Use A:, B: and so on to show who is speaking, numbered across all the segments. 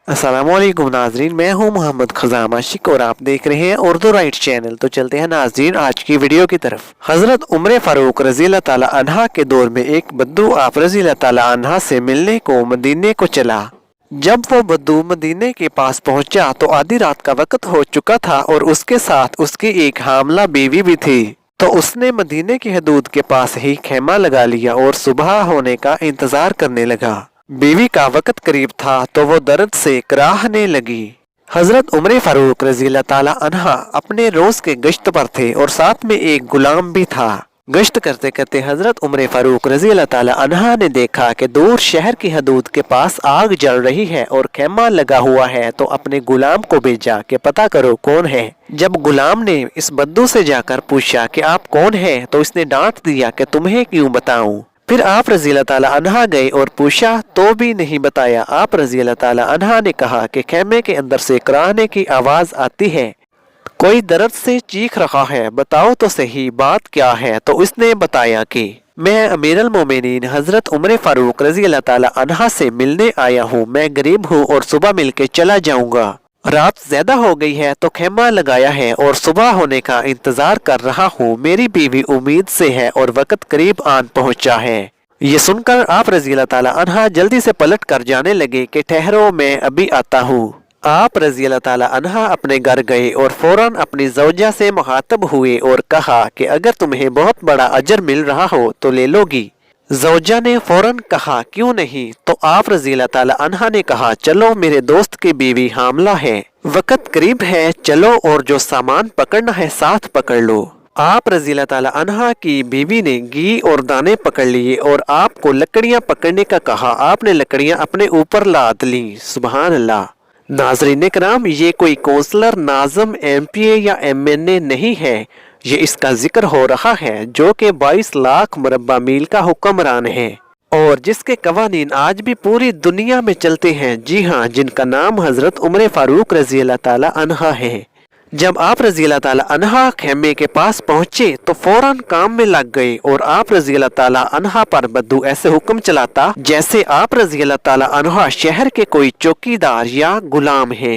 A: अस्सलाम वालेकुम नाजरीन, मैं हूं मोहम्मद खजाम आशिक और आप देख रहे हैं उर्दू राइट चैनल। तो चलते हैं नाजरीन आज की वीडियो की तरफ। हजरत उमर फारूक रज़ी अल्लाह ताला अन्हा के दौर में एक बद्दू आप रज़ी अल्लाह ताला अन्हा से मिलने को मदीने को चला। जब वो बद्दू मदीने के पास पहुंचा तो आधी रात का वक्त हो चुका था और उसके साथ उसकी एक हामला बीवी भी थी। तो उसने मदीने की हदूद के पास ही खेमा लगा लिया और सुबह होने का इंतजार करने लगा। बीवी का वक्त करीब था तो वो दर्द से कराहने लगी। हजरत उमर फारूक रज़ी अल्लाह ताला अन्हा अपने रोज के गश्त पर थे और साथ में एक गुलाम भी था। गश्त करते करते हजरत उमर फारूक रज़ी अल्लाह ताला अन्हा ने देखा कि दूर शहर की हदूद के पास आग जल रही है और खेमा लगा हुआ है। तो अपने गुलाम को भेजा कि पता करो कौन है। जब गुलाम ने इस बद्दू से जाकर पूछा कि आप कौन है तो इसने डांट दिया कि तुम्हें क्यों बताऊं। फिर आप रज़ी अल्लाह ताला अन्हा गए और पूछा तो भी नहीं बताया। आप रज़ी अल्लाह ताला अन्हा ने कहा कि खेमे के अंदर से कराहने की आवाज आती है, कोई दर्द से चीख रहा है, बताओ तो सही बात क्या है। तो उसने बताया कि मैं अमीरुल मोमिनीन हजरत उमर फारूक रज़ी अल्लाह ताला अन्हा से मिलने आया हूँ। मैं गरीब हूँ और सुबह मिलके चला जाऊंगा। रात ज्यादा हो गई है तो खेमा लगाया है और सुबह होने का इंतजार कर रहा हूँ। मेरी बीवी उम्मीद से है और वक्त करीब आन पहुँचा है। ये सुनकर आप रज़ी अल्लाह ताला अन्हा जल्दी से पलट कर जाने लगे कि ठहरो मैं अभी आता हूँ। आप रज़ी अल्लाह ताला अन्हा अपने घर गए और फौरन अपनी ज़ौजा से मुखातब हुए और कहा कि अगर तुम्हें बहुत बड़ा अजर मिल रहा हो तो ले लोगी। ज़ौजा ने फौरन कहा क्यों नहीं। तो आप रज़ी अल्लाह ताला अन्हा ने कहा चलो मेरे दोस्त की बीवी हामला है, वक्त करीब है, चलो और जो सामान पकड़ना है साथ पकड़ लो। आप रज़ी अल्लाह ताला अन्हा की बीवी ने घी और दाने पकड़ लिए और आपको लकड़ियां पकड़ने का कहा। आपने लकड़ियां अपने ऊपर लाद ली। सुबहान अल्लाह। नाज़रीन कराम, ये कोई काउंसलर, नाज़म, एमपीए या एमएनए नहीं है, ये इसका जिक्र हो रहा है जो कि 22 लाख मुरब्बा मील का हुक्मरान है और जिसके कवानीन आज भी पूरी दुनिया में चलते हैं। जी हाँ, जिनका नाम हजरत उमर फारूक रज़ी अल्लाह ताला अन्हा है। जब आप रज़ी अल्लाह ताला अन्हा खेमे के पास पहुंचे तो फौरन काम में लग गए और आप रज़ी अल्लाह ताला अन्हा पर बद्दू ऐसे हुक्म चलाता जैसे आप रज़ी अल्लाह ताला अन्हा शहर के कोई चौकीदार या गुलाम है।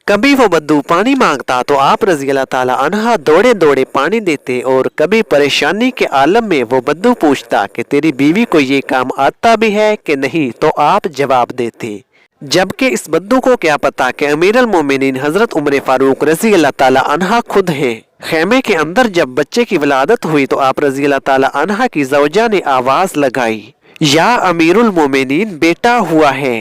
A: कभी वो बद्दू पानी मांगता तो आप रज़ी अल्लाह ताला अन्हा दौड़े दौड़े पानी देते और कभी परेशानी के आलम में वो बद्दू पूछता कि तेरी बीवी को ये काम आता भी है कि नहीं, तो आप जवाब देते। जबकि इस बद्दू को क्या पता कि अमीरुल मोमिनीन हजरत उमर फारूक रज़ी अल्लाह ताला अन्हा खुद है। खेमे के अंदर जब बच्चे की विलादत हुई तो आप रज़ी अल्लाह ताला अन्हा की ज़ौजा ने आवाज लगाई, या अमीरुल मोमिनीन बेटा हुआ है।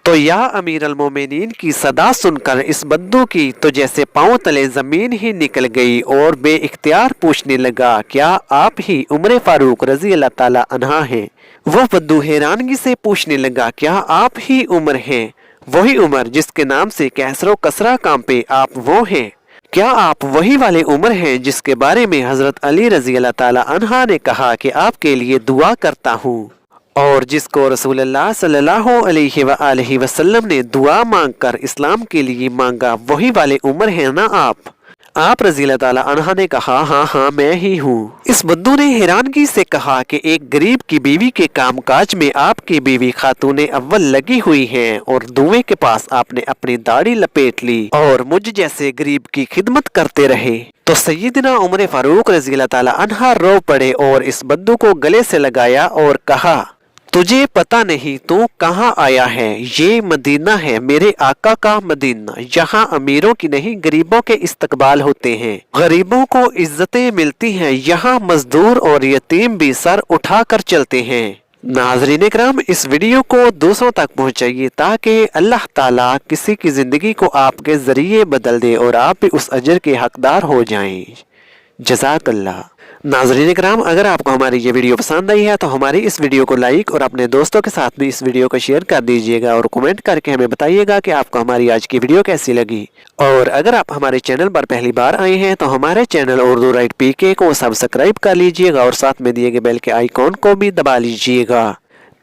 A: तो या अमीरुल मोमिनीन की सदा सुनकर इस बद्दू की तो जैसे पांव तले जमीन ही निकल गई और बेइख्तियार पूछने लगा क्या आप ही उमर फारूक रज़ी अल्लाह ताला अन्हा हैं। वह बद्दू हैरानगी से पूछने लगा क्या आप ही उमर हैं, वही उमर जिसके नाम से कैसरो कसरा कांपे, आप वो हैं। क्या आप वही वाले उमर हैं जिसके बारे में हजरत अली रज़ी अल्लाह ताला अन्हा ने कहा कि आपके लिए दुआ करता हूँ और जिसको रसूलुल्लाह सल्लल्लाहु अलैहि वसल्लम ने दुआ मांगकर इस्लाम के लिए मांगा, वही वाले उमर है ना आप रज़ी अल्लाह ताला अन्हा ने कहा हाँ मैं ही हूँ। इस बद्दू ने हैरानगी से कहा कि एक गरीब की बीवी के कामकाज में आपकी बीवी खातूने अव्वल लगी हुई हैं और धुएं के पास आपने अपनी दाढ़ी लपेट ली और मुझ जैसे गरीब की खिदमत करते रहे। तो सैयदना उमर फारूक रज़ी अल्लाह ताला अन्हा रो पड़े और इस बद्दू को गले से लगाया और कहा तुझे पता नहीं तू कहाँ आया है, ये मदीना है, मेरे आका का मदीना। यहाँ अमीरों की नहीं गरीबों के इस्तकबाल होते हैं, गरीबों को इज्जतें मिलती हैं। यहाँ मजदूर और यतीम भी सर उठाकर चलते हैं। नाज़रीन इकराम, इस वीडियो को दूसरों तक पहुँचाइए ताकि अल्लाह ताला किसी की जिंदगी को आपके जरिए बदल दे और आप भी उस अजर के हकदार हो जाएं। जज़ाकल्लाह। नाज़रीन कराम, अगर आपको हमारी ये वीडियो पसंद आई है तो हमारी इस वीडियो को लाइक और अपने दोस्तों के साथ भी इस वीडियो को शेयर कर दीजिएगा और कमेंट करके हमें बताइएगा कि आपको हमारी आज की वीडियो कैसी लगी। और अगर आप हमारे चैनल पर पहली बार आए हैं तो हमारे चैनल उर्दू राइट पीके को सब्सक्राइब कर लीजिएगा और साथ में दिए गए बेल के आइकॉन को भी दबा लीजिएगा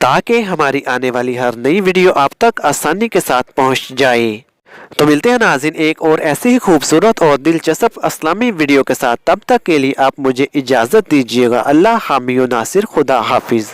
A: ताकि हमारी आने वाली हर नई वीडियो आप तक आसानी के साथ पहुँच जाए। तो मिलते हैं नाज़रीन एक और ऐसी ही खूबसूरत और दिलचस्प इस्लामी वीडियो के साथ। तब तक के लिए आप मुझे इजाज़त दीजिएगा। अल्लाह हामी नासिर, खुदा हाफिज।